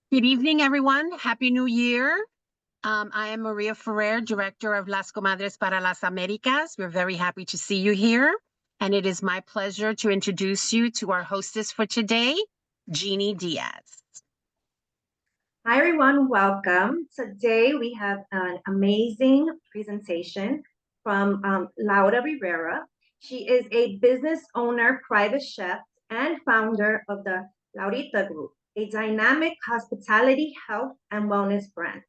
Good evening, everyone. Happy New Year. I am Maria Ferrer, Director of Las Comadres para las Americas. We're very happy to see you here. And it is my pleasure to introduce you to our hostess for today, Jeannie Diaz. Hi, everyone. Welcome. Today we have an amazing presentation from Laura Rivera. She is a business owner, private chef, and founder of the Laurita Group, a dynamic hospitality, health, and wellness brand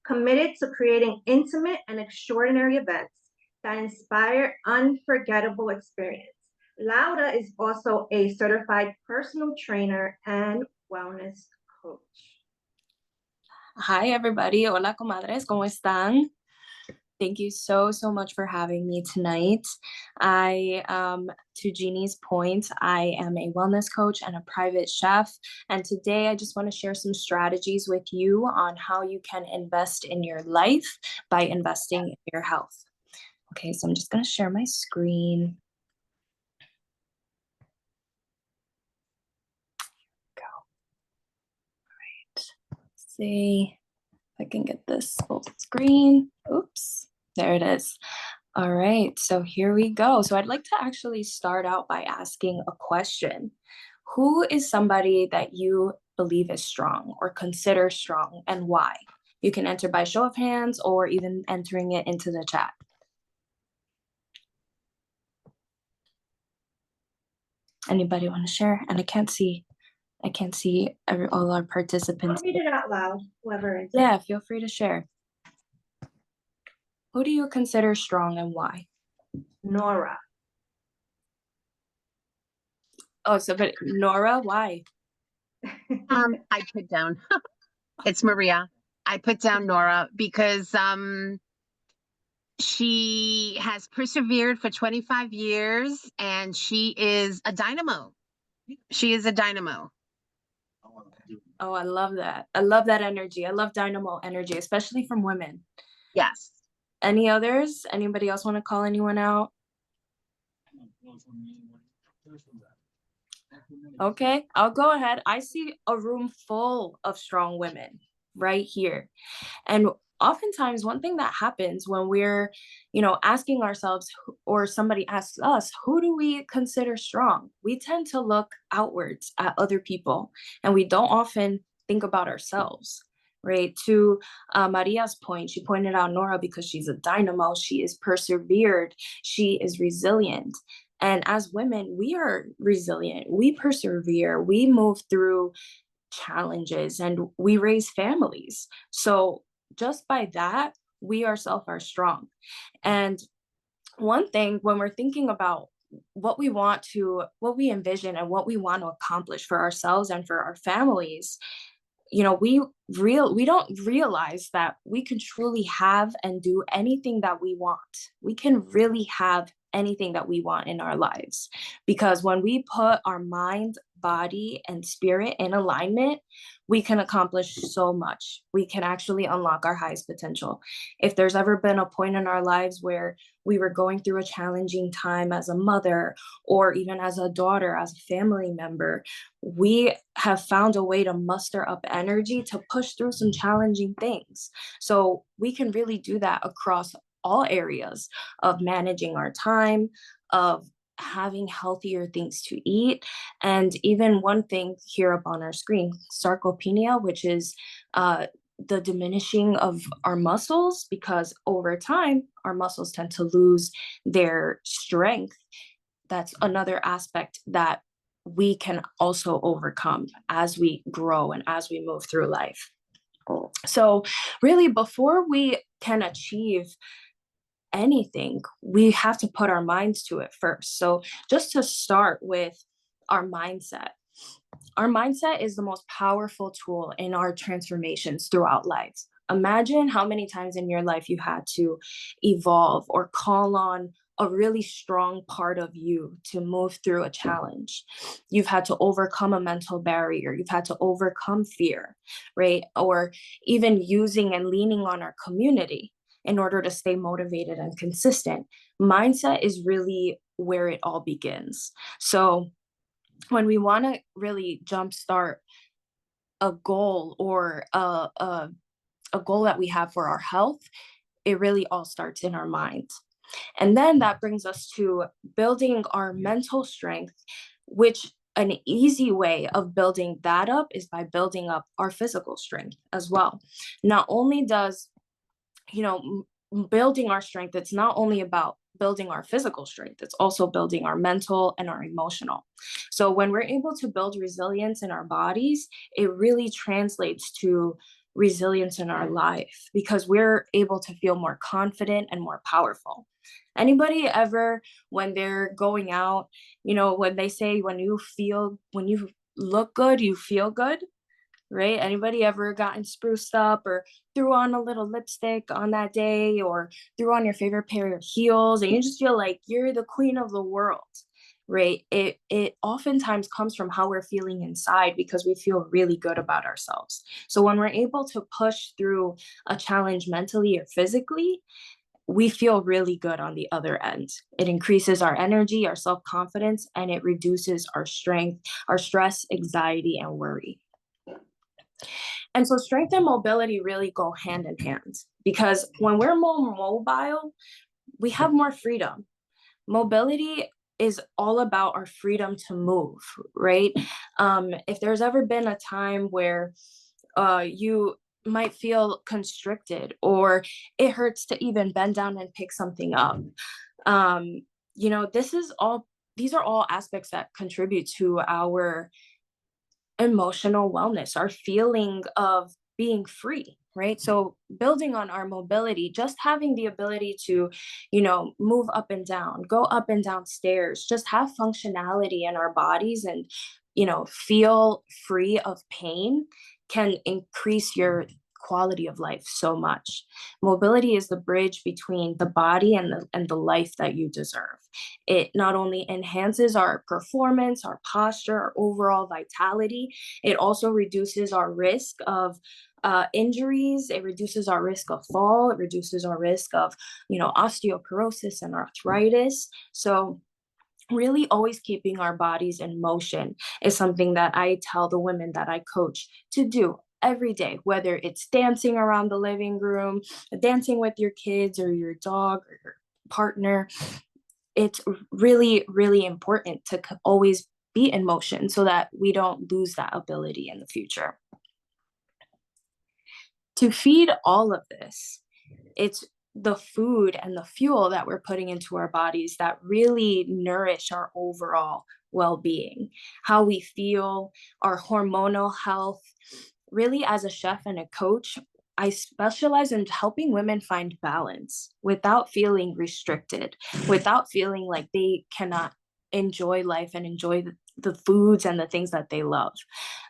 committed to creating intimate and extraordinary events that inspire unforgettable experience. Laura is also a certified personal trainer and wellness coach. Hi, everybody. Hola, comadres. ¿Cómo están? Thank you so much for having me tonight. To Jeannie's point, I am a wellness coach and a private chef. And today I just want to share some strategies with you on how you can invest in your life by investing in your health. Okay, so I'm just going to share my screen. See if I can get this full screen. Oops, there it is. All right, so here we go. So I'd like to actually start out by asking a question. Who is somebody that you believe is strong or consider strong, and why? You can enter by show of hands or even entering it into the chat. Anybody want to share? And I can't see all our participants. I'll read it out loud, whoever is. Yeah, feel free to share. Who do you consider strong and why? Nora. Oh, but Nora, why? I put down, it's Maria. I put down Nora because she has persevered for 25 years and she is a dynamo. She is a dynamo. Oh, I love that. I love that energy. I love dynamo energy, especially from women. Yes. Any others? Anybody else want to call anyone out? Okay, I'll go ahead. I see a room full of strong women right here. And oftentimes one thing that happens when we're, asking ourselves, or somebody asks us, who do we consider strong? We tend to look outwards at other people, and we don't often think about ourselves. Right. To Maria's point, she pointed out Nora because she's a dynamo. She is persevered. She is resilient. And as women, we are resilient. We persevere. We move through challenges and we raise families. So just by that, we ourselves are strong. And one thing when we're thinking about what we envision and what we want to accomplish for ourselves and for our families, we don't realize that we can truly have and do anything that we want. We can really have anything that we want in our lives, because when we put our mind, body, and spirit in alignment, we can accomplish so much. We can actually unlock our highest potential. If there's ever been a point in our lives where we were going through a challenging time as a mother, or even as a daughter, as a family member, we have found a way to muster up energy to push through some challenging things. So we can really do that across all areas of managing our time, of having healthier things to eat. And even one thing here up on our screen, sarcopenia, which is the diminishing of our muscles, because over time, our muscles tend to lose their strength. That's another aspect that we can also overcome as we grow and as we move through life. So really, before we can achieve anything, we have to put our minds to it first. So just to start with our mindset. Our mindset is the most powerful tool in our transformations throughout life. Imagine how many times in your life you had to evolve or call on a really strong part of you to move through a challenge. You've had to overcome a mental barrier. You've had to overcome fear, right? Or even using and leaning on our community in order to stay motivated and consistent. Mindset is really where it all begins. So when we want to really jumpstart a goal or a goal that we have for our health, it really all starts in our mind. And then that brings us to building our mental strength, which an easy way of building that up is by building up our physical strength as well. Not only does, you know, building our strength, it's not only about building our physical strength, it's also building our mental and our emotional. So when we're able to build resilience in our bodies, it really translates to resilience in our life because we're able to feel more confident and more powerful. Anybody ever, when they're going out, when they say when you look good, you feel good, right? Anybody ever gotten spruced up or threw on a little lipstick on that day or threw on your favorite pair of heels and you just feel like you're the queen of the world, right? It oftentimes comes from how we're feeling inside because we feel really good about ourselves. So when we're able to push through a challenge mentally or physically, we feel really good on the other end. It increases our energy, our self-confidence, and it reduces our strength, our stress, anxiety, and worry. And so strength and mobility really go hand in hand because when we're more mobile, we have more freedom. Mobility is all about our freedom to move, right? If there's ever been a time where you might feel constricted or it hurts to even bend down and pick something up, these are all aspects that contribute to our emotional wellness, our feeling of being free, right? So building on our mobility, just having the ability to, move up and down, go up and down stairs, just have functionality in our bodies and, feel free of pain can increase your quality of life so much. Mobility is the bridge between the body and the life that you deserve. It not only enhances our performance, our posture, our overall vitality, it also reduces our risk of injuries. It reduces our risk of fall. It reduces our risk of, osteoporosis and arthritis. So really always keeping our bodies in motion is something that I tell the women that I coach to do every day, whether it's dancing around the living room, dancing with your kids or your dog or your partner. It's really, really important to always be in motion so that we don't lose that ability in the future. To feed all of this, it's the food and the fuel that we're putting into our bodies that really nourish our overall well-being, how we feel, our hormonal health. Really, as a chef and a coach, I specialize in helping women find balance without feeling restricted, without feeling like they cannot enjoy life and enjoy the foods and the things that they love.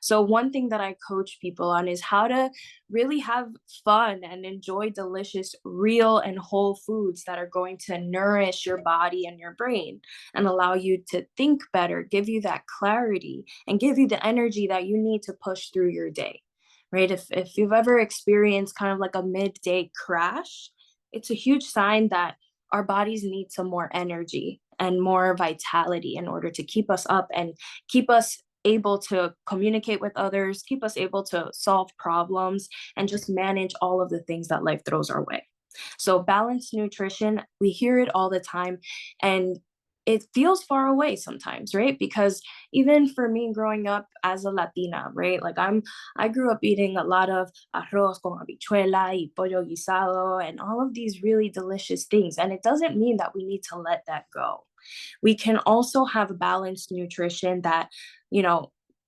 So one thing that I coach people on is how to really have fun and enjoy delicious, real and whole foods that are going to nourish your body and your brain and allow you to think better, give you that clarity and give you the energy that you need to push through your day. Right? If you've ever experienced kind of like a midday crash, it's a huge sign that our bodies need some more energy and more vitality in order to keep us up and keep us able to communicate with others, keep us able to solve problems, and just manage all of the things that life throws our way. So balanced nutrition, we hear it all the time, and it feels far away sometimes, right? Because even for me growing up as a Latina, right? Like I grew up eating a lot of arroz con habichuela y pollo guisado and all of these really delicious things. And it doesn't mean that we need to let that go. We can also have balanced nutrition that,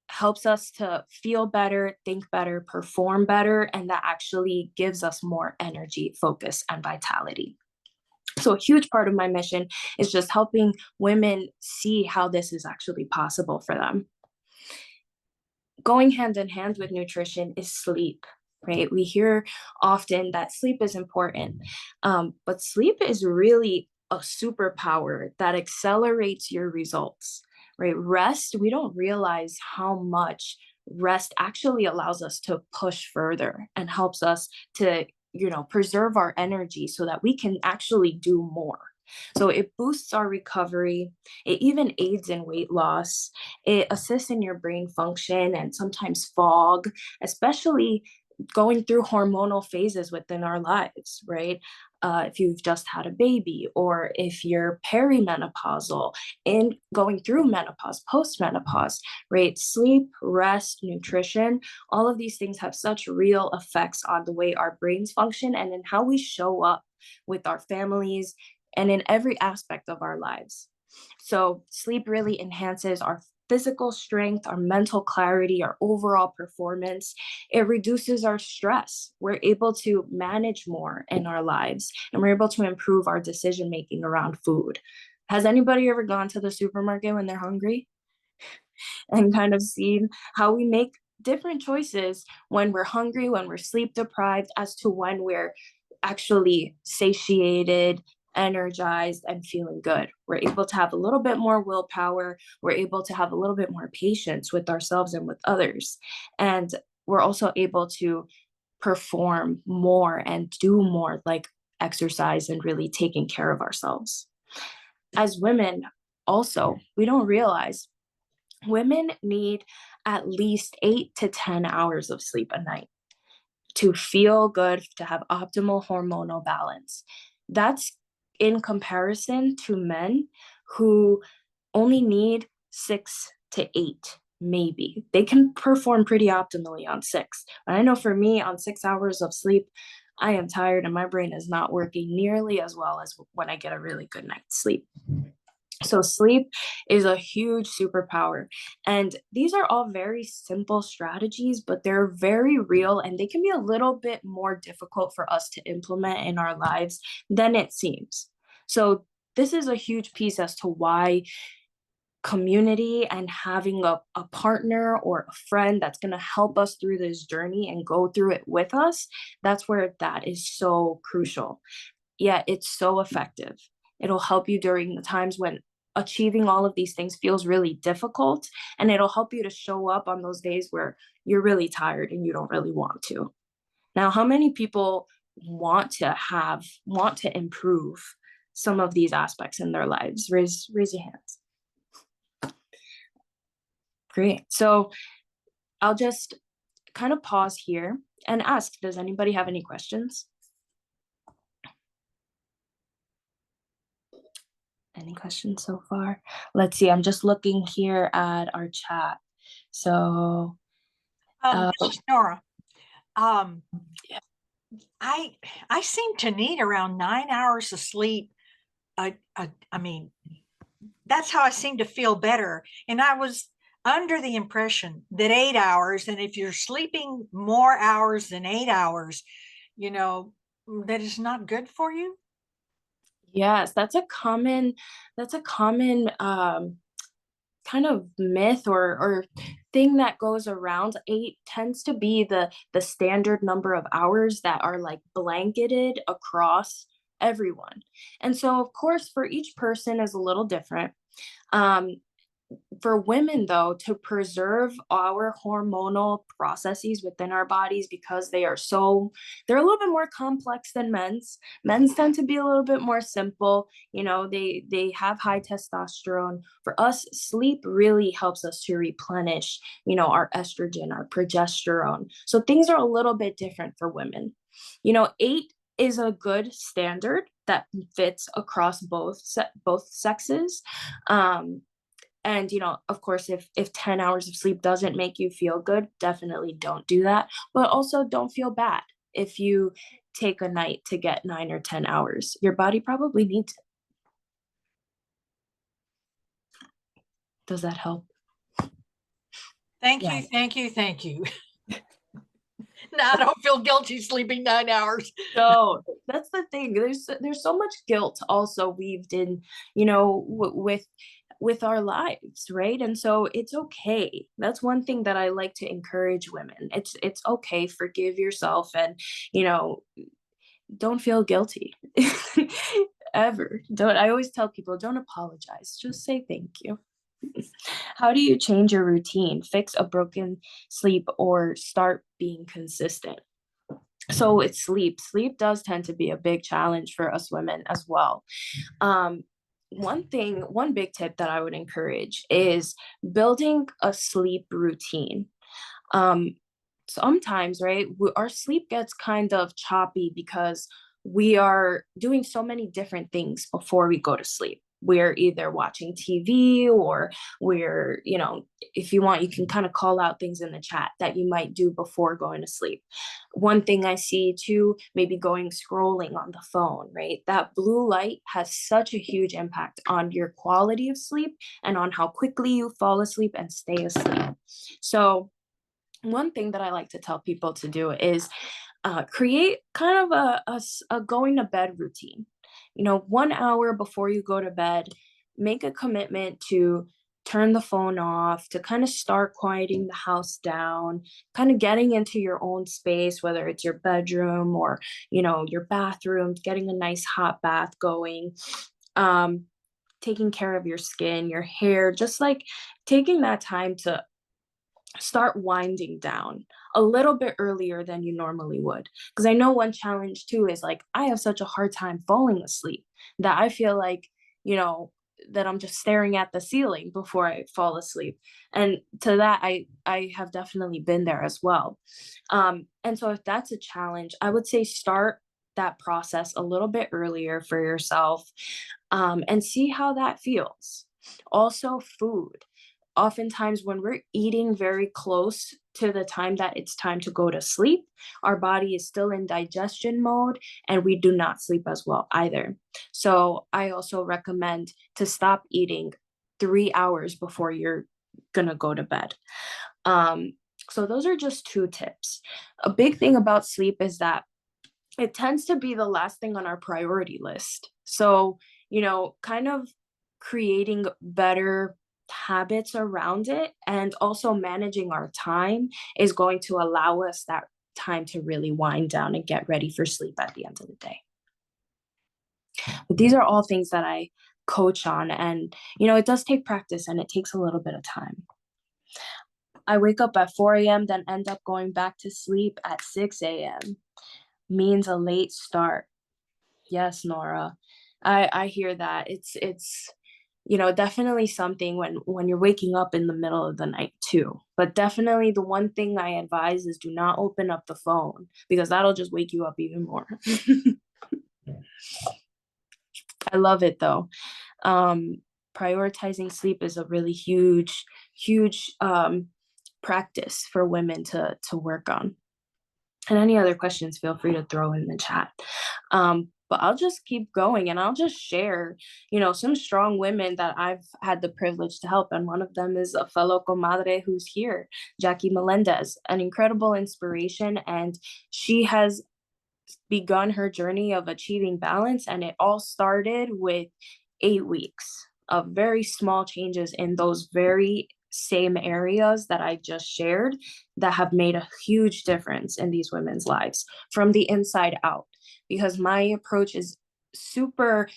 helps us to feel better, think better, perform better, and that actually gives us more energy, focus, and vitality. So a huge part of my mission is just helping women see how this is actually possible for them. Going hand in hand with nutrition is sleep, right? We hear often that sleep is important, but sleep is really a superpower that accelerates your results, right? Rest, we don't realize how much rest actually allows us to push further and helps us to preserve our energy so that we can actually do more. So it boosts our recovery. It even aids in weight loss. It assists in your brain function and sometimes fog, especially going through hormonal phases within our lives, right? If you've just had a baby, or if you're perimenopausal and going through menopause, postmenopause, right? Sleep, rest, nutrition, all of these things have such real effects on the way our brains function and in how we show up with our families and in every aspect of our lives. So, sleep really enhances our physical strength, our mental clarity, our overall performance. It reduces our stress. We're able to manage more in our lives, and we're able to improve our decision making around food. Has anybody ever gone to the supermarket when they're hungry and kind of seen how we make different choices when we're hungry, when we're sleep deprived, as to when we're actually satiated, energized, and feeling good? We're able to have a little bit more willpower. We're able to have a little bit more patience with ourselves and with others. And we're also able to perform more and do more, like exercise and really taking care of ourselves. As women, also, we don't realize women need at least 8 to 10 hours of sleep a night to feel good, to have optimal hormonal balance. That's in comparison to men who only need 6 to 8, maybe. They can perform pretty optimally on 6. But I know for me, on 6 hours of sleep, I am tired and my brain is not working nearly as well as when I get a really good night's sleep. So sleep is a huge superpower. And these are all very simple strategies, but they're very real and they can be a little bit more difficult for us to implement in our lives than it seems. So this is a huge piece as to why community and having a partner or a friend that's going to help us through this journey and go through it with us, that's where that is so crucial. Yet it's so effective. It'll help you during the times when achieving all of these things feels really difficult, and it'll help you to show up on those days where you're really tired and you don't really want to. Now, how many people want to improve some of these aspects in their lives? Raise your hands. Great. So I'll just kind of pause here and ask, does anybody have any questions? Any questions so far? Let's see. I'm just looking here at our chat. So, This is Nora. I seem to need around 9 hours of sleep. I mean, that's how I seem to feel better. And I was under the impression that 8 hours, and if you're sleeping more hours than 8 hours, that is not good for you. yes, that's a common kind of myth or thing that goes around. 8 tends to be the standard number of hours that are like blanketed across everyone. And so of course for each person is a little different. Um, for women though, to preserve our hormonal processes within our bodies, because they're a little bit more complex than men's tend to be a little bit more simple. They have high testosterone. For us, sleep really helps us to replenish our estrogen, our progesterone. So things are a little bit different for women. 8 is a good standard that fits across both sexes. And, of course, if 10 hours of sleep doesn't make you feel good, definitely don't do that. But also don't feel bad if you take a night to get 9 or 10 hours. Your body probably needs it. Does that help? Thank Yeah. you. Thank you. Thank you. Now I don't feel guilty sleeping 9 hours. So that's the thing. There's so much guilt also weaved in, with our lives, right? And so it's okay. That's one thing that I like to encourage women. It's okay. Forgive yourself, and don't feel guilty ever. I always tell people, don't apologize. Just say thank you. How do you change your routine, fix a broken sleep, or start being consistent? So it's sleep. Sleep does tend to be a big challenge for us women as well. Um, one big tip that I would encourage is building a sleep routine. Um, Sometimes, right, our sleep gets kind of choppy because we are doing so many different things before we go to sleep. We're either watching TV, or we're, if you want, you can kind of call out things in the chat that you might do before going to sleep. One thing I see too, maybe going scrolling on the phone, right? That blue light has such a huge impact on your quality of sleep and on how quickly you fall asleep and stay asleep. So one thing that I like to tell people to do is create kind of a going to bed routine. 1 hour before you go to bed, make a commitment to turn the phone off, to kind of start quieting the house down, kind of getting into your own space, whether it's your bedroom or, your bathroom, getting a nice hot bath going, taking care of your skin, your hair, just like taking that time to start winding down a little bit earlier than you normally would. Because I know one challenge too is like, I have such a hard time falling asleep that I feel like, that I'm just staring at the ceiling before I fall asleep. And to that, I have definitely been there as well. And so if that's a challenge, I would say start that process a little bit earlier for yourself, and see how that feels. Also, food. Oftentimes when we're eating very close to the time that it's time to go to sleep, our body is still in digestion mode and we do not sleep as well either. So I also recommend to stop eating 3 hours before you're gonna go to bed. So those are just 2 tips. A big thing about sleep is that it tends to be the last thing on our priority list. So, kind of creating better habits around it and also managing our time is going to allow us that time to really wind down and get ready for sleep at the end of the day. But these are all things that I coach on, and it does take practice and it takes a little bit of time. I wake up at 4 a.m., then end up going back to sleep at 6 a.m. Means a late start. Yes, Nora. I hear that. It's definitely something when you're waking up in the middle of the night too. But definitely the one thing I advise is do not open up the phone, because that'll just wake you up even more. I love it though. Prioritizing sleep is a really huge practice for women to work on. And any other questions, feel free to throw in the chat. But I'll just keep going and I'll just share, some strong women that I've had the privilege to help. And one of them is a fellow comadre who's here, Jackie Melendez, an incredible inspiration. And she has begun her journey of achieving balance. And it all started with 8 weeks of very small changes in those very same areas that I just shared that have made a huge difference in these women's lives from the inside out. Because my approach is super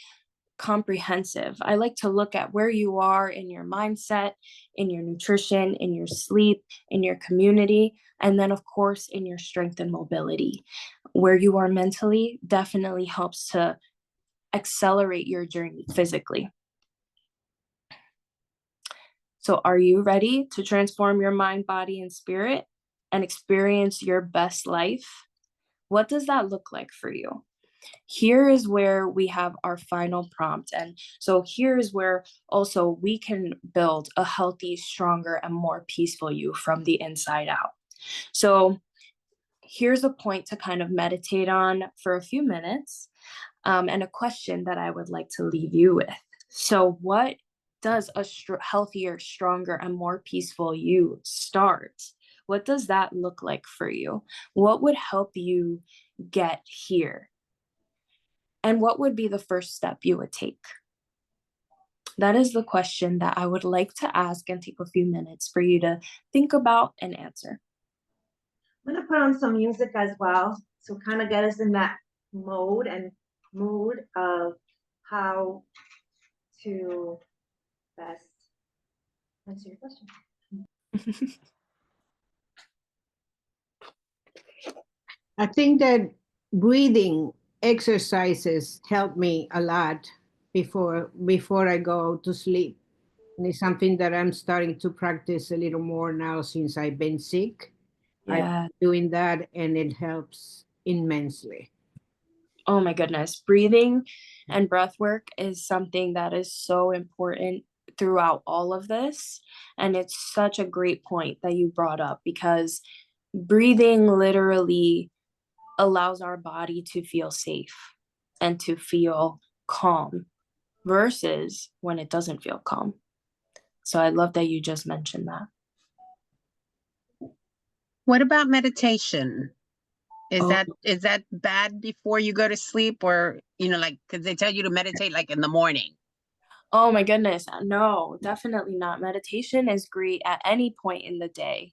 comprehensive. I like to look at where you are in your mindset, in your nutrition, in your sleep, in your community, and then of course in your strength and mobility. Where you are mentally definitely helps to accelerate your journey physically. So are you ready to transform your mind, body, and spirit and experience your best life? What does that look like for you? Here is where we have our final prompt. And so here is where also we can build a healthy, stronger, and more peaceful you from the inside out. So here's a point to kind of meditate on for a few minutes, and a question that I would like to leave you with. So what does a healthier, stronger, and more peaceful you start? What does that look like for you? What would help you get here? And what would be the first step you would take? That is the question that I would like to ask and take a few minutes for you to think about and answer. I'm going to put on some music as well to kind of get us in that mode and mood of how to best answer your question. I think that breathing exercises help me a lot before I go to sleep. And it's something that I'm starting to practice a little more now since I've been sick. I'm Yeah. doing that and it helps immensely. Oh my goodness. Breathing and breath work is something that is so important throughout all of this. And it's such a great point that you brought up, because breathing literally allows our body to feel safe and to feel calm versus when it doesn't feel calm. So I love that you just mentioned that. What about meditation? Is Oh, that bad before you go to sleep, or like, because they tell you to meditate like in the morning? oh my goodness. No, definitely not. Meditation is great at any point in the day.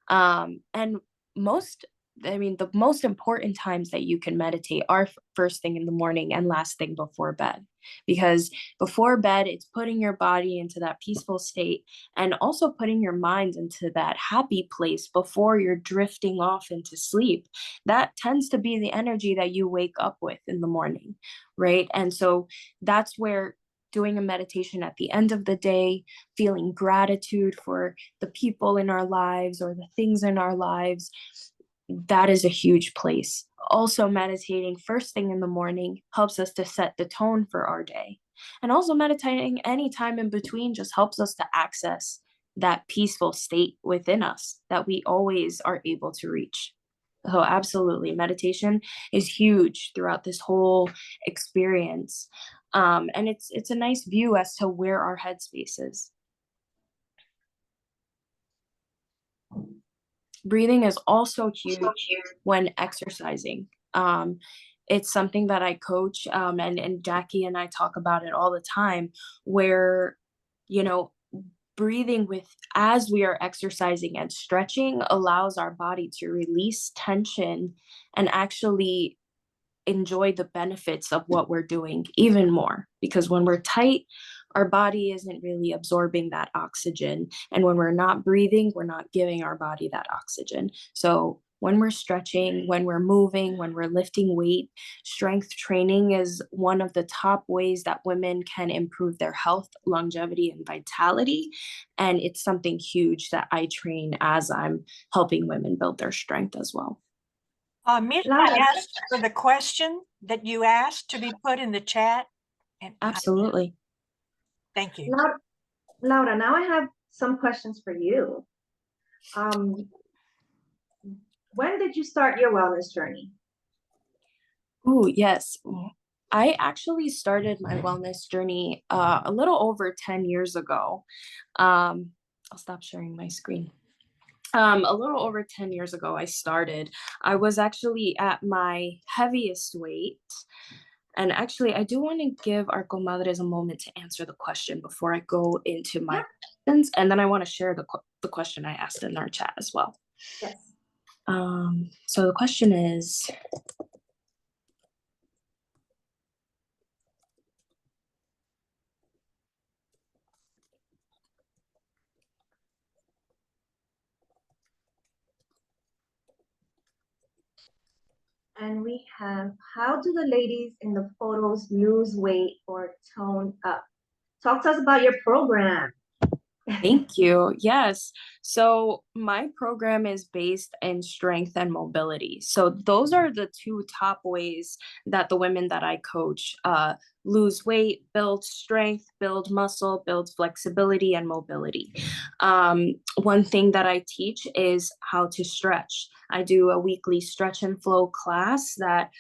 And the most important times that you can meditate are first thing in the morning and last thing before bed. Because before bed, it's putting your body into that peaceful state and also putting your mind into that happy place before you're drifting off into sleep. That tends to be the energy that you wake up with in the morning, right? And so that's where doing a meditation at the end of the day, feeling gratitude for the people in our lives or the things in our lives, that is a huge place. Also, meditating first thing in the morning helps us to set the tone for our day. And also, meditating any time in between just helps us to access that peaceful state within us that we always are able to reach. So, absolutely, meditation is huge throughout this whole experience. And it's a nice view as to where our headspace is. Breathing is also huge when exercising. It's something that I coach, and Jackie and I talk about it all the time, where, you know, breathing with as we are exercising and stretching allows our body to release tension and actually enjoy the benefits of what we're doing even more, because when we're tight, our body isn't really absorbing that oxygen, and when we're not breathing, we're not giving our body that oxygen. So when we're stretching, when we're moving, when we're lifting weight, strength training is one of the top ways that women can improve their health, longevity, and vitality. And it's something huge that I train as I'm helping women build their strength as well. Mirna Laura, asked for the question that you asked to be put in the chat. And Absolutely. thank you. Laura, now I have some questions for you. When did you start your wellness journey? Oh, yes. I actually started my wellness journey a little over 10 years ago. I'll stop sharing my screen. A little over 10 years ago, I started. I was actually at my heaviest weight. And actually, I do want to give our comadres a moment to answer the question before I go into my questions. And then I want to share the question I asked in our chat as well. Yes. So the question is, And we have, how do the ladies in the photos lose weight or tone up? Talk to us about your program. thank you. Yes. So my program is based in strength and mobility. So those are the two top ways that the women that I coach lose weight, build strength, build muscle, build flexibility and mobility. One thing that I teach is how to stretch. I do a weekly stretch and flow class that,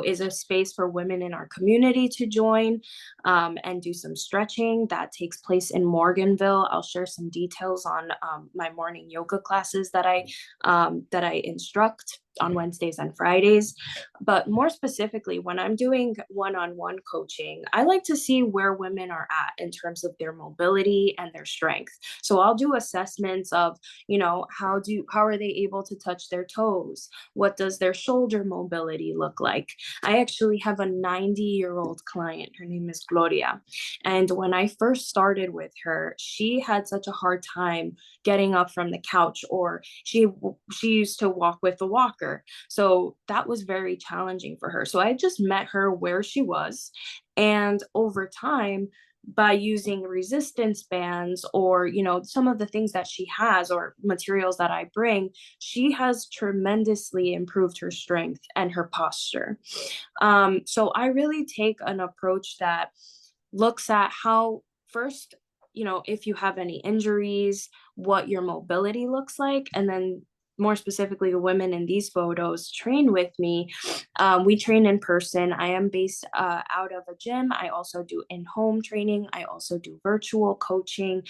is a space for women in our community to join and do some stretching. That takes place in Morganville. I'll share some details on my morning yoga classes that I instruct on Wednesdays and Fridays. But more specifically, when I'm doing one-on-one coaching, I like to see where women are at in terms of their mobility and their strength. So I'll do assessments of, how are they able to touch their toes? What does their shoulder mobility look like? I actually have a 90-year-old client. Her name is Gloria. And when I first started with her, she had such a hard time getting up from the couch, or she used to walk with a walker. quicker. So that was very challenging for her. So I just met her where she was. And over time, by using resistance bands or, some of the things that she has or materials that I bring, she has tremendously improved her strength and her posture. So I really take an approach that looks at how first, if you have any injuries, what your mobility looks like, and then more specifically, the women in these photos train with me. We train in person. I am based out of a gym. I also do in-home training. I also do virtual coaching.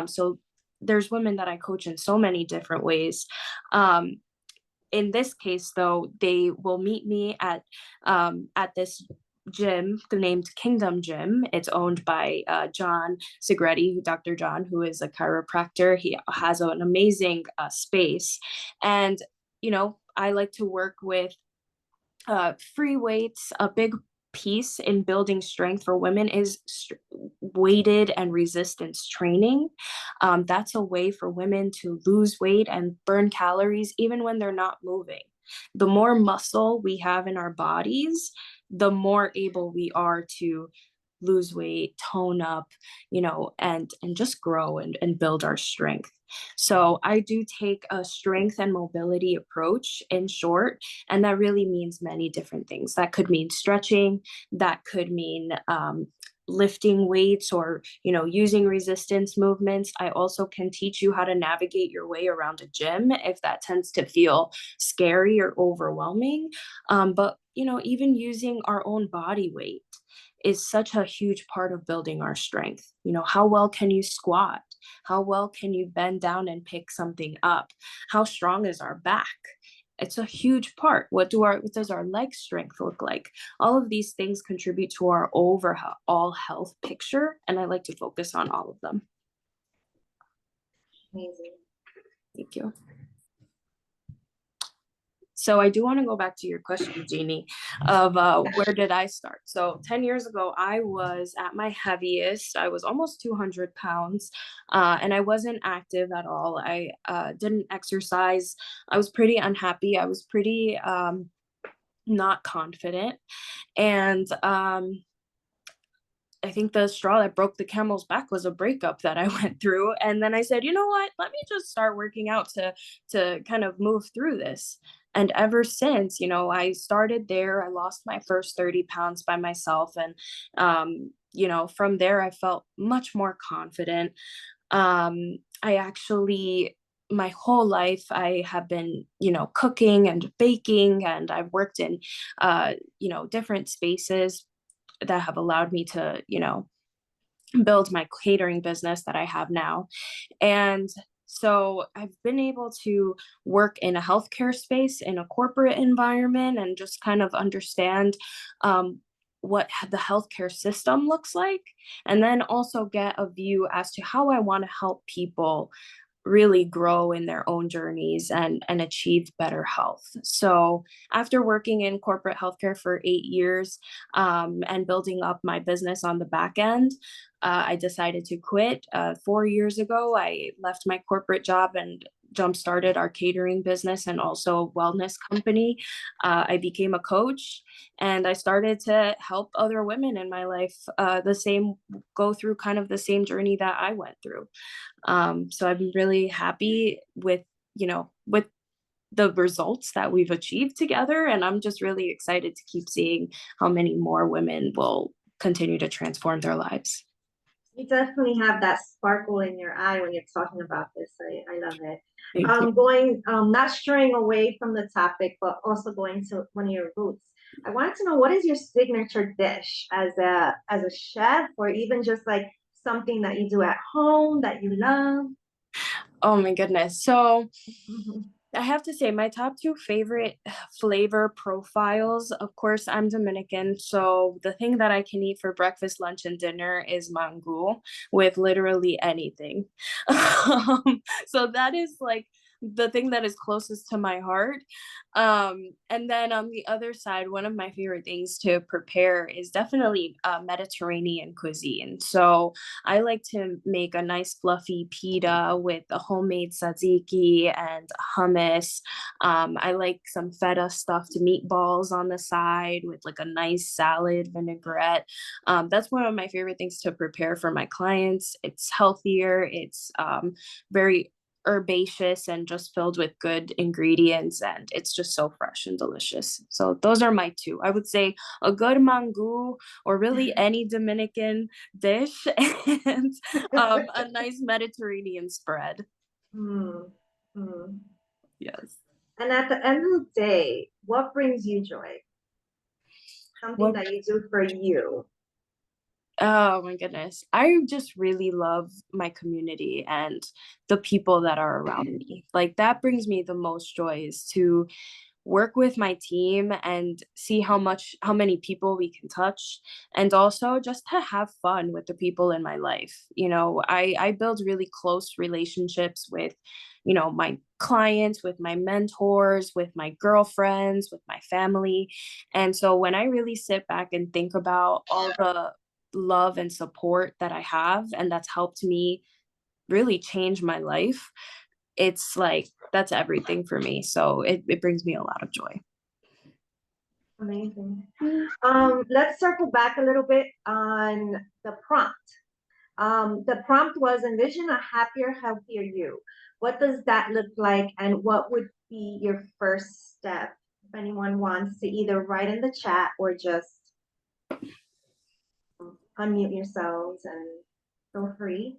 So there's women that I coach in so many different ways. In this case, though, they will meet me at this gym named Kingdom Gym. It's owned by John Segretti, Dr. John, who is a chiropractor. He has an amazing space. And, I like to work with free weights. A big piece in building strength for women is weighted and resistance training. That's a way for women to lose weight and burn calories even when they're not moving. The more muscle we have in our bodies, the more able we are to lose weight, tone up, and just grow and build our strength. So I do take a strength and mobility approach, in short, and that really means many different things. That could mean stretching, that could mean lifting weights or, using resistance movements. I also can teach you how to navigate your way around a gym if that tends to feel scary or overwhelming. But, even using our own body weight is such a huge part of building our strength. How well can you squat? How well can you bend down and pick something up? How strong is our back? It's a huge part. What does our leg strength look like? All of these things contribute to our overall health picture, and I like to focus on all of them. Amazing. Thank you. So I do want to go back to your question, Jeannie, of where did I start? So 10 years ago, I was at my heaviest. I was almost 200 pounds, and I wasn't active at all. I didn't exercise. I was pretty unhappy. I was pretty not confident. And I think the straw that broke the camel's back was a breakup that I went through. And then I said, you know what, let me just start working out to kind of move through this. And ever since, I started there, I lost my first 30 pounds by myself. And, from there, I felt much more confident. My whole life, I have been, cooking and baking, and I've worked in, different spaces that have allowed me to, build my catering business that I have now. And so I've been able to work in a healthcare space, in a corporate environment, and just kind of understand what the healthcare system looks like, and then also get a view as to how I want to help people really grow in their own journeys and achieve better health. So after working in corporate healthcare for 8 years and building up my business on the back end, I decided to quit. 4 years ago, I left my corporate job and jump-started our catering business and also wellness company. I became a coach, and I started to help other women in my life go through kind of the same journey that I went through. So I'm really happy with the results that we've achieved together. And I'm just really excited to keep seeing how many more women will continue to transform their lives. You definitely have that sparkle in your eye when you're talking about this. I love it. Not straying away from the topic, but also going to one of your roots. I wanted to know, what is your signature dish as a chef, or even just like something that you do at home that you love? Oh my goodness. So I have to say, my top 2 favorite flavor profiles, of course, I'm Dominican. So the thing that I can eat for breakfast, lunch, and dinner is mango with literally anything. So that is like the thing that is closest to my heart. And then on the other side, one of my favorite things to prepare is definitely Mediterranean cuisine. So I like to make a nice fluffy pita with a homemade tzatziki and hummus. I like some feta stuffed meatballs on the side with like a nice salad vinaigrette. That's one of my favorite things to prepare for my clients. It's healthier. It's very herbaceous and just filled with good ingredients, and it's just so fresh and delicious. So those are my two. I would say a good mango, or really any Dominican dish, and a nice Mediterranean spread. Mm, mm. Yes. And at the end of the day, what brings you joy? Something What that you do for you. Oh my goodness. I just really love my community and the people that are around me. Like that brings me the most joy, is to work with my team and see how many people we can touch, and also just to have fun with the people in my life. I build really close relationships with, my clients, with my mentors, with my girlfriends, with my family. And so when I really sit back and think about all the love and support that I have, and that's helped me really change my life, it's like that's everything for me. So it brings me a lot of joy. Amazing. Let's circle back a little bit on the prompt. The prompt was envision a happier, healthier you. What does that look like, and what would be your first step? If anyone wants to either write in the chat or just unmute yourselves and feel free.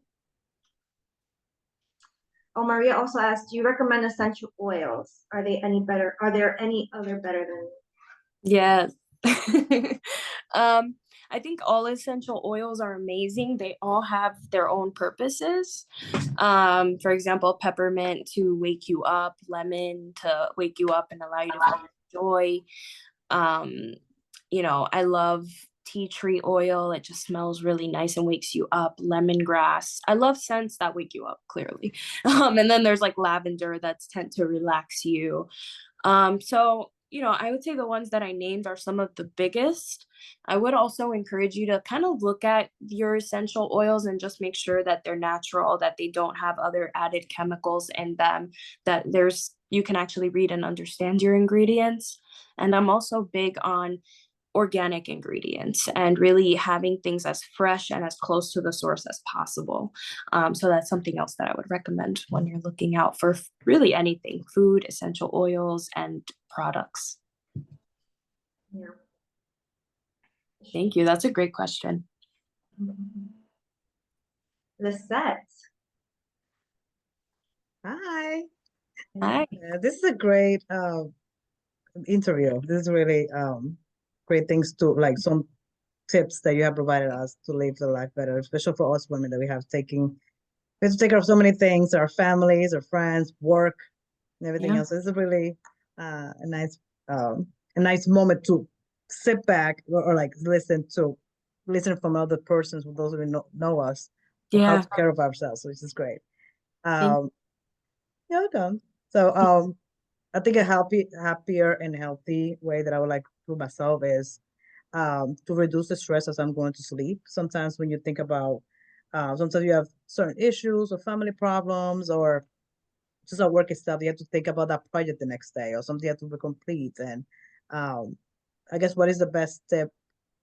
Oh, Maria also asked, do you recommend essential oils? Are they any better? Are there any other better than? Yes. I think all essential oils are amazing. They all have their own purposes. For example, peppermint to wake you up, lemon to wake you up and allow you to feel joy. I love tea tree oil. It just smells really nice and wakes you up. Lemongrass. I love scents that wake you up, clearly. And then there's like lavender that's tend to relax you. So, I would say the ones that I named are some of the biggest. I would also encourage you to kind of look at your essential oils and just make sure that they're natural, that they don't have other added chemicals in them, that you can actually read and understand your ingredients. And I'm also big on organic ingredients and really having things as fresh and as close to the source as possible. So that's something else that I would recommend when you're looking out for really anything: food, essential oils, and products. Yeah. Thank you. That's a great question. Lisette. Hi. Hi. This is a great interview. This is really great things to like, some tips that you have provided us to live the life better, especially for us women that we have to take care of so many things, our families, our friends, work, and everything else. So it's a really a nice moment to sit back or like listen from other persons, with those who know us, how to take care of ourselves, which is great. Yeah, welcome. So I think a happier and healthy way that I would like to myself is to reduce the stress as I'm going to sleep. Sometimes when you think about, sometimes you have certain issues or family problems or just at work stuff, you have to think about that project the next day or something you have to complete. And I guess what is the best step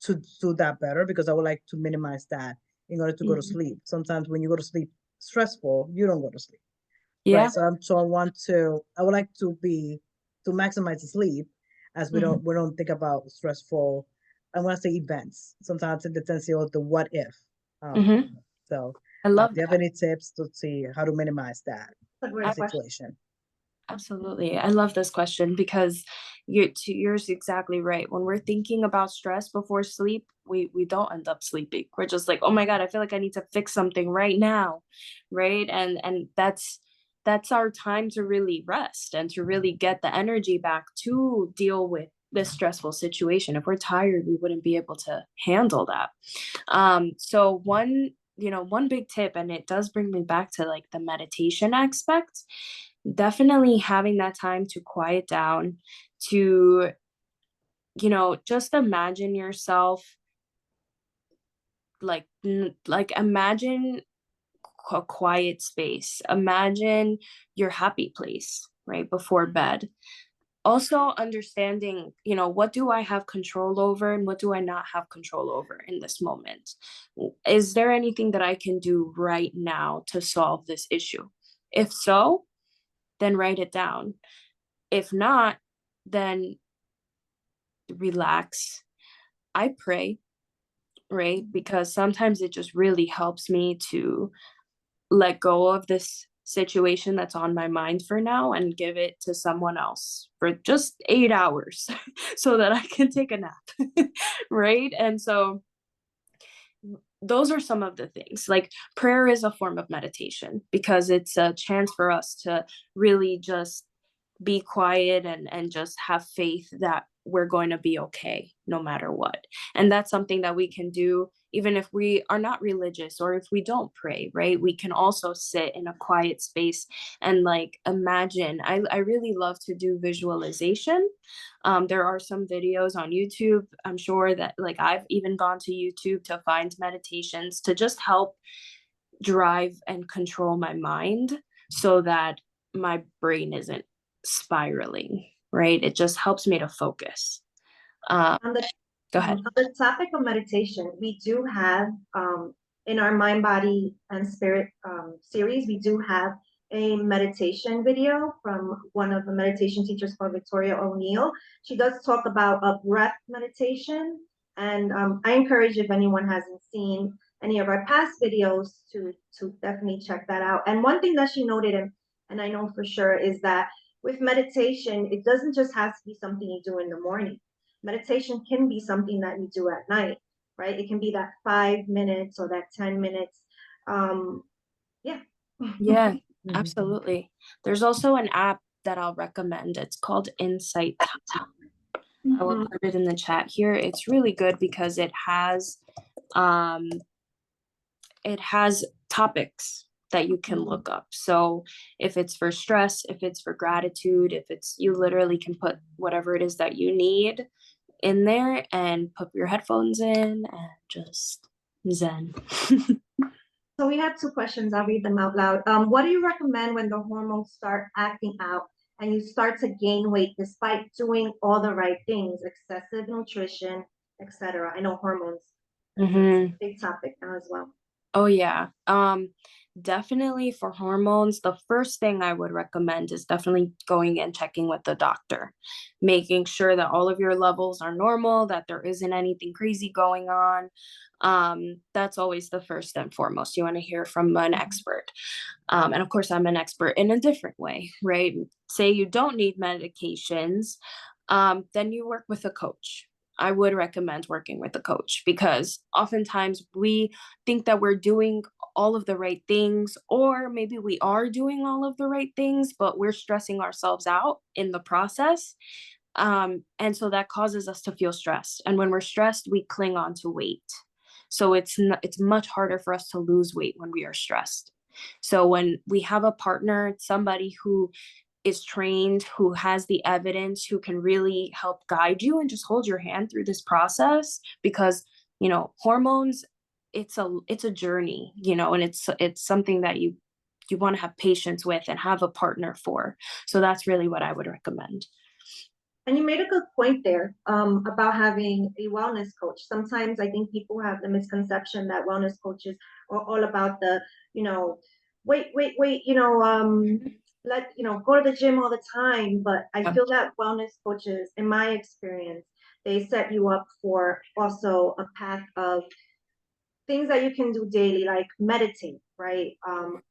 to do that better? Because I would like to minimize that in order to go to sleep. Sometimes when you go to sleep stressful, you don't go to sleep. Yeah. Right. So I would like to maximize the sleep, as we don't think about stressful, I want to say events. Sometimes it's the tendency of the what if. So I love do you have any tips to see how to minimize that situation? Absolutely. I love this question because you're exactly right. When we're thinking about stress before sleep, we don't end up sleeping. We're just like, oh my God, I feel like I need to fix something right now. Right. And that's our time to really rest and to really get the energy back to deal with this stressful situation. If we're tired, we wouldn't be able to handle that. So one big tip, and it does bring me back to like the meditation aspect. definitely having that time to quiet down, to, just imagine yourself, like imagine a quiet space, imagine your happy place right before bed. Also understanding, what do I have control over and what do I not have control over in this moment? Is there anything that I can do right now to solve this issue? If so, then write it down. If not, then relax. I pray, right? Because sometimes it just really helps me to let go of this situation that's on my mind for now and give it to someone else for just 8 hours so that I can take a nap. Right. And so those are some of the things. Like prayer is a form of meditation because it's a chance for us to really just be quiet and just have faith that we're going to be okay no matter what. And that's something that we can do even if we are not religious or if we don't pray, right? We can also sit in a quiet space and like imagine. I really love to do visualization. There are some videos on YouTube. I'm sure that like I've even gone to YouTube to find meditations to just help drive and control my mind so that my brain isn't spiraling, right? It just helps me to focus. On the Go ahead. On the topic of meditation, we do have in our Mind, Body, and Spirit series, we do have a meditation video from one of the meditation teachers called Victoria O'Neill. She does talk about a breath meditation, and I encourage if anyone hasn't seen any of our past videos to definitely check that out. And one thing that she noted, and I know for sure, is that with meditation, it doesn't just have to be something you do in the morning. Meditation can be something that you do at night, right? It can be that 5 minutes or that 10 minutes. Yeah. Yeah, absolutely. There's also an app that I'll recommend. It's called Insight Timer. I will put it in the chat here. It's really good because it has topics that you can look up. So if it's for stress, if it's for gratitude, if it's, you literally can put whatever it is that you need in there and put your headphones in and just zen. So we have two questions. I'll read them out loud. What do you recommend when the hormones start acting out and you start to gain weight despite doing all the right things, excessive nutrition, etc.? I know hormones is a big topic now as well. Oh yeah. Definitely for hormones, the first thing I would recommend is definitely going and checking with the doctor, making sure that all of your levels are normal, that there isn't anything crazy going on. That's always the first and foremost. You want to hear from an expert. And of course, I'm an expert in a different way, right? Say you don't need medications, then you work with a coach. I would recommend working with a coach because oftentimes we think that we're doing all of the right things, or maybe we are doing all of the right things, but we're stressing ourselves out in the process. And so that causes us to feel stressed. And when we're stressed, we cling on to weight. So it's much harder for us to lose weight when we are stressed. So when we have a partner, somebody who is trained, who has the evidence, who can really help guide you and just hold your hand through this process, because hormones, it's a journey, and it's something that you want to have patience with and have a partner for. So that's really what I would recommend. And you made a good point there about having a wellness coach. Sometimes I think people have the misconception that wellness coaches are all about the, wait, go to the gym all the time. But I feel that wellness coaches, in my experience, they set you up for also a path of things that you can do daily, like meditate, right?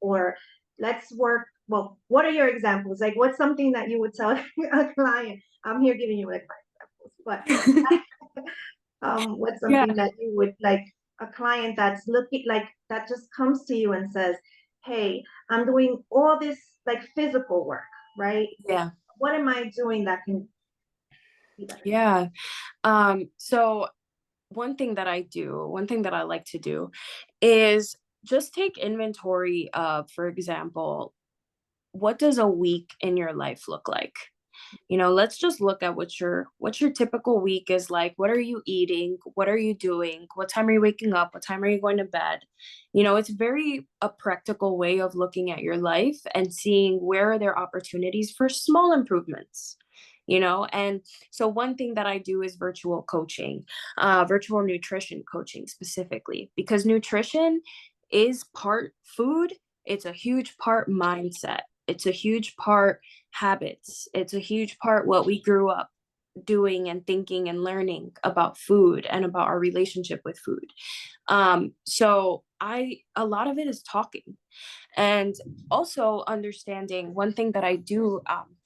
Or let's work. Well, what are your examples? Like, what's something that you would tell a client? I'm here giving you like my examples, but what's something that you would like a client that's looking like that just comes to you and says, "Hey, I'm doing all this like physical work, right? Yeah. What am I doing that can be better?" Yeah. So one thing that I like to do is just take inventory of, for example, what does a week in your life look like? You know, let's just look at what your typical week is like. What are you eating? What are you doing? What time are you waking up? What time are you going to bed? You know, it's very a practical way of looking at your life and seeing where are there opportunities for small improvements. You know, and so one thing that I do is virtual coaching, virtual nutrition coaching specifically, because nutrition is part food. It's a huge part mindset. It's a huge part habits. It's a huge part what we grew up doing and thinking and learning about food and about our relationship with food. So a lot of it is talking, and also understanding. One thing that I do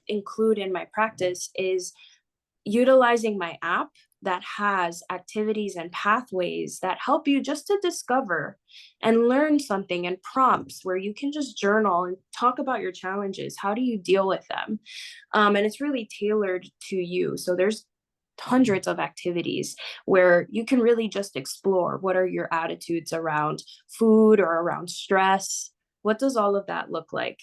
include in my practice is utilizing my app that has activities and pathways that help you just to discover and learn something, and prompts where you can just journal and talk about your challenges. How do you deal with them? And it's really tailored to you. So there's hundreds of activities where you can really just explore what are your attitudes around food or around stress. What does all of that look like?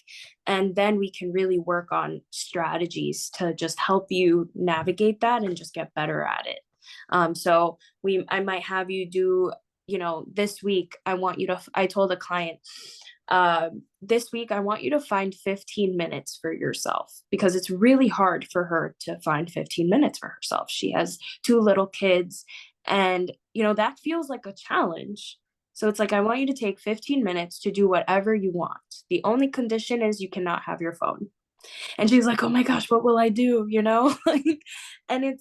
And then we can really work on strategies to just help you navigate that and just get better at it. So I might have you do, you know, this week, I told a client, this week, I want you to find 15 minutes for yourself, because it's really hard for her to find 15 minutes for herself. She has 2 little kids, and, you know, that feels like a challenge. So it's like, I want you to take 15 minutes to do whatever you want. The only condition is you cannot have your phone. And she's like, oh my gosh, what will I do? You know, like, and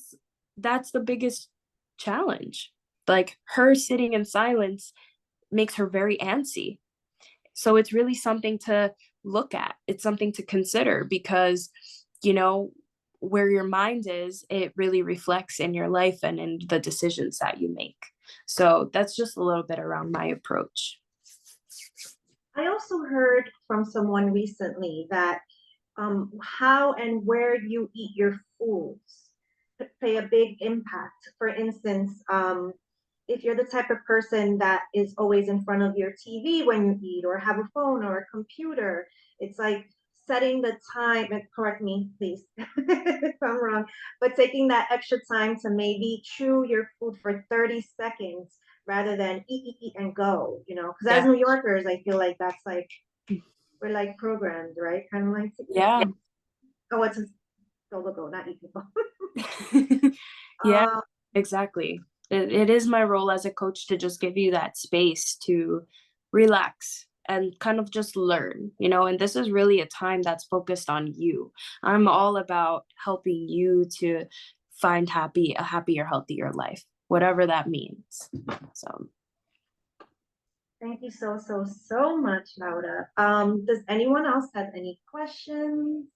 that's the biggest challenge. Like, her sitting in silence makes her very antsy. So it's really something to look at. It's something to consider, because, you know, where your mind is, it really reflects in your life and in the decisions that you make. So that's just a little bit around my approach. I also heard from someone recently that how and where you eat your foods play a big impact. For instance, if you're the type of person that is always in front of your TV when you eat, or have a phone or a computer, it's like setting the time, and correct me, please, if I'm wrong, but taking that extra time to maybe chew your food for 30 seconds rather than eat, and go, you know, because as New Yorkers, I feel like that's like, we're like programmed, right? Kind of like, Yeah. Oh, it's a go, not eat people. Yeah, exactly. It is my role as a coach to just give you that space to relax and kind of just learn, you know, and this is really a time that's focused on you. I'm all about helping you to find a happier, healthier life, whatever that means. So thank you so much, Laura. Does anyone else have any questions,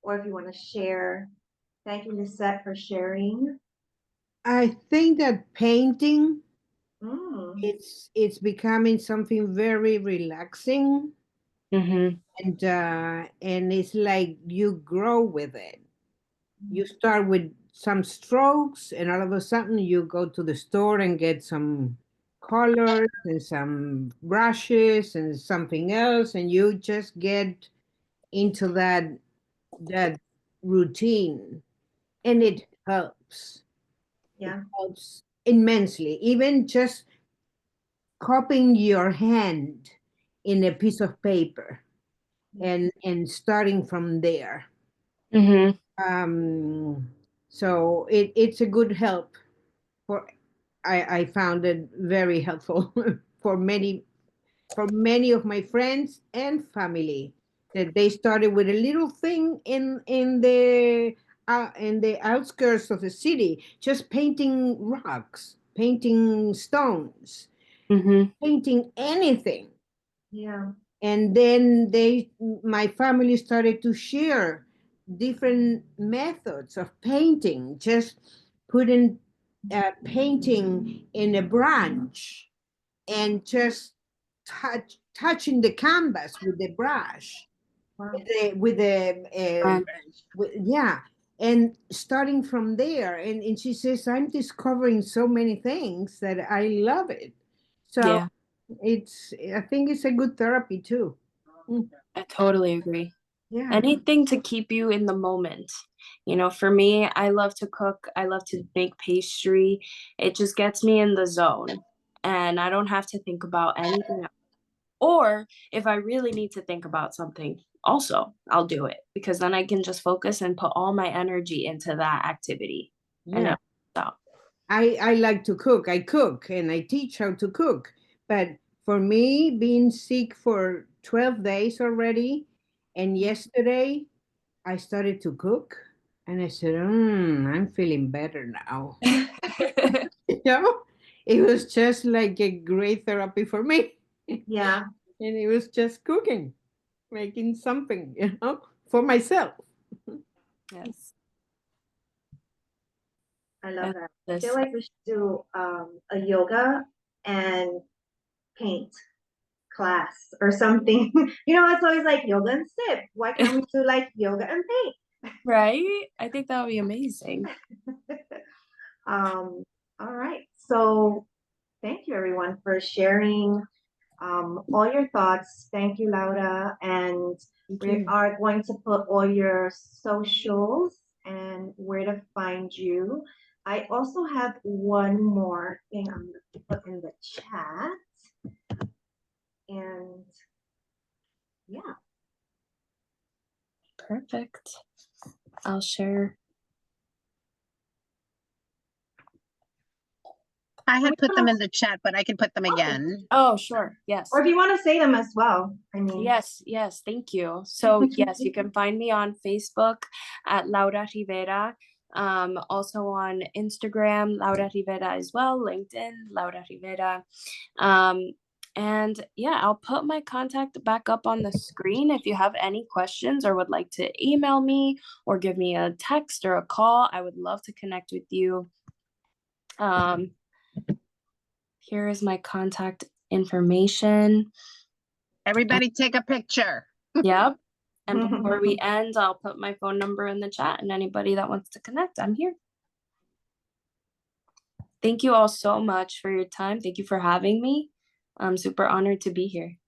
or if you want to share? Thank you, Lisette, for sharing. I think that painting, Mm. it's becoming something very relaxing, mm-hmm. and it's like you grow with it. You start with some strokes, and all of a sudden you go to the store and get some colors and some brushes and something else, and you just get into that routine, and it helps. Yeah. It helps immensely. Even just copying your hand in a piece of paper and starting from there. Mm-hmm. So it's a good help for I found it very helpful for many of my friends and family, that they started with a little thing in the outskirts of the city, just painting rocks, painting stones, Mm-hmm. painting anything. Yeah. And then my family started to share different methods of painting, just putting painting in a branch and just touching the canvas with the brush, Wow. yeah, and starting from there. And she says, I'm discovering so many things that I love it. So Yeah, I think it's a good therapy too. I totally agree. Yeah. Anything to keep you in the moment. You know, for me, I love to cook. I love to make pastry. It just gets me in the zone, and I don't have to think about anything else. Or if I really need to think about something, also, I'll do it because then I can just focus and put all my energy into that activity. And Yeah. it works out. I like to cook. I cook and I teach how to cook. But for me, being sick for 12 days already, and yesterday I started to cook, and I said, I'm feeling better now. You know, it was just like a great therapy for me. Yeah. And it was just cooking, making something, for myself. Yes. I love that. I This. feel like we should do a yoga and paint class or something. You know, it's always like yoga and sip. Why can't we do like yoga and paint? Right? I think that would be amazing. All right. So thank you everyone for sharing all your thoughts. Thank you, Laura. And Thank we you. are going to put all your socials and where to find you. I also have one more thing I'm going to put in the chat. And yeah. Perfect. I'll share. I had put them in the chat, but I can put them again. Oh, sure. Yes. Or if you want to say them as well. I mean, Yes, yes, thank you. So yes, you can find me on Facebook at Laura Rivera. Also on Instagram, Laura Rivera as well, LinkedIn, Laura Rivera. And yeah, I'll put my contact back up on the screen. If you have any questions or would like to email me or give me a text or a call, I would love to connect with you. Here is my contact information. Everybody take a picture. Yep. And before we end, I'll put my phone number in the chat, and anybody that wants to connect, I'm here. Thank you all so much for your time. Thank you for having me. I'm super honored to be here.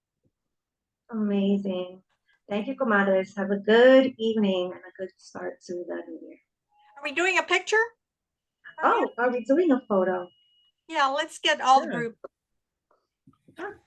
amazing. Thank you, Comadres. Have a good evening and a good start to the new year. Are we doing a picture? Oh, are we doing a photo? Yeah, let's get all the Sure. group. Sure.